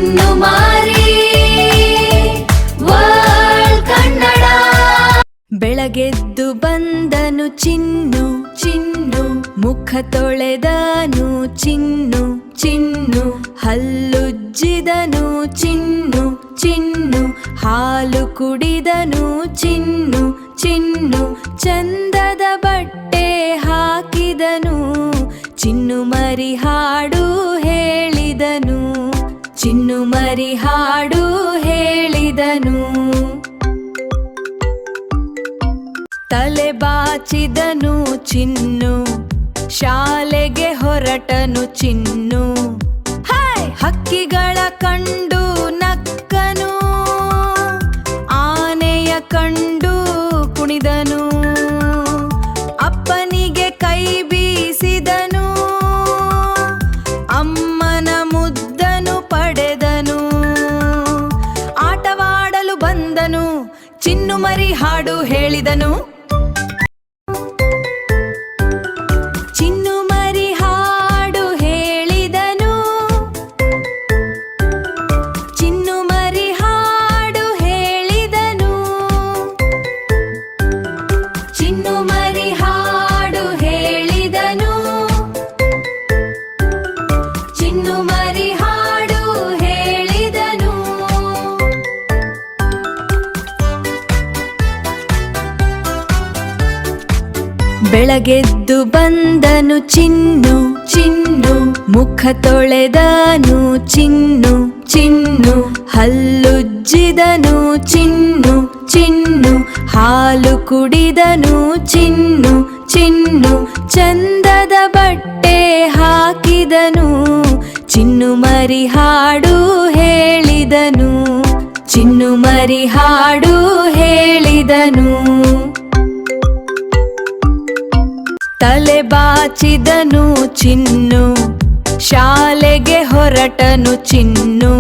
ಚಿನ್ನುಮಾರಿ world Kannada. ಬೆಳಗೆದ್ದು ಬಂದನು ಚಿನ್ನು ಚಿನ್ನು, ಮುಖ ತೊಳೆದನು ಚಿನ್ನು ಚಿನ್ನು, ಹಲ್ಲುಜ್ಜಿದನು ಚಿನ್ನು ಚಿನ್ನು, ಹಾಲು ಕುಡಿದನು ಚಿನ್ನು ಚಿನ್ನು, ಚಂದದ ಬಟ್ಟೆ ಹಾಕಿದನು, ಚಿನ್ನು ಮರಿ ಹಾಡು ಹೇಳಿದನು, ಚಿನ್ನು ಮರಿ ಹಾಡು ಹೇಳಿದನು. ತಲೆ ಬಾಚಿದನು ಚಿನ್ನು, ಶಾಲೆಗೆ ಹೊರಟನು ಚಿನ್ನು, ಹಕ್ಕಿಗಳ ಕಂಡು ನಕ್ಕನು, ಆನೆಯ ಕಂಡು ಕುಣಿದನು, ಅಪ್ಪನಿಗೆ ಕೈ ಬೀಸಿದನು, ಅಮ್ಮನ ಮುದ್ದನು ಪಡೆದನು, ಆಟವಾಡಲು ಬಂದನು, ಚಿನ್ನು ಮರಿ ಹಾಡು ಹೇಳಿದನು. ಚಿನ್ನು ಮರಿ ಹಾಡು ಹೇಳಿದನು, ಚಿನ್ನು ಮರಿ ಹಾಡು ಹೇಳಿದನು, ಚಿನ್ನು ಮರಿ ಹಾಡು ಹೇಳಿದನು, ಚಿನ್ನು ಮರಿ ಹಾಡು ಹೇಳಿದನು. ಬೆಳಗೆದ್ದು ಬಂದನು ಚಿನ್ನು ಚಿನ್ನು, ಮುಖ ತೊಳೆದನು ಚಿನ್ನು ಚಿನ್ನು, ಹಲ್ಲುಜ್ಜಿದನು ಚಿನ್ನು ಚಿನ್ನು, ಹಾಲು ಕುಡಿದನು ಚಿನ್ನು ಚಿನ್ನು, ಚಂದದ ಬಟ್ಟೆ ಹಾಕಿದನು, ಚಿನ್ನು ಮರಿ ಹಾಡು ಹೇಳಿದನು, ಚಿನ್ನು ಮರಿ ಹಾಡು ಹೇಳಿದನು. ತಲೆ ಬಾಚಿದನು ಚಿನ್ನು, ಶಾಲೆಗೆ ಹೊರಟನು ಚಿನ್ನು,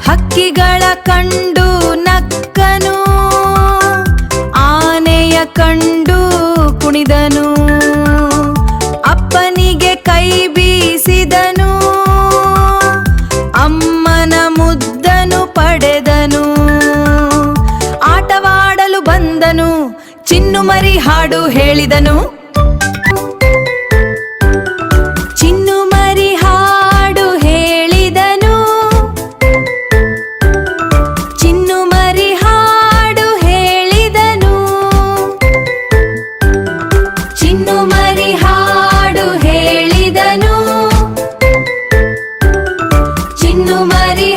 ಹಕ್ಕಿಗಳ ಕಂಡು ನಕ್ಕನು, ಆನೆಯ ಕಂಡು ಕುಣಿದನು, ಅಪ್ಪನಿಗೆ ಕೈ ಬೀಸಿದನು, ಅಮ್ಮನ ಮುದ್ದನು ಪಡೆದನು, ಆಟವಾಡಲು ಬಂದನು, ಚಿನ್ನು ಮರಿ ಹಾಡು ಹೇಳಿದನು. ಚಿನ್ನು ಮರಿ ಹಾಡು ಹೇಳಿದನು, ಚಿನ್ನು ಮರಿ ಹಾಡು ಹೇಳಿದನು, ಚಿನ್ನು ಮರಿ ಹಾಡು ಹೇಳಿದನು, ಚಿನ್ನು ಮರಿ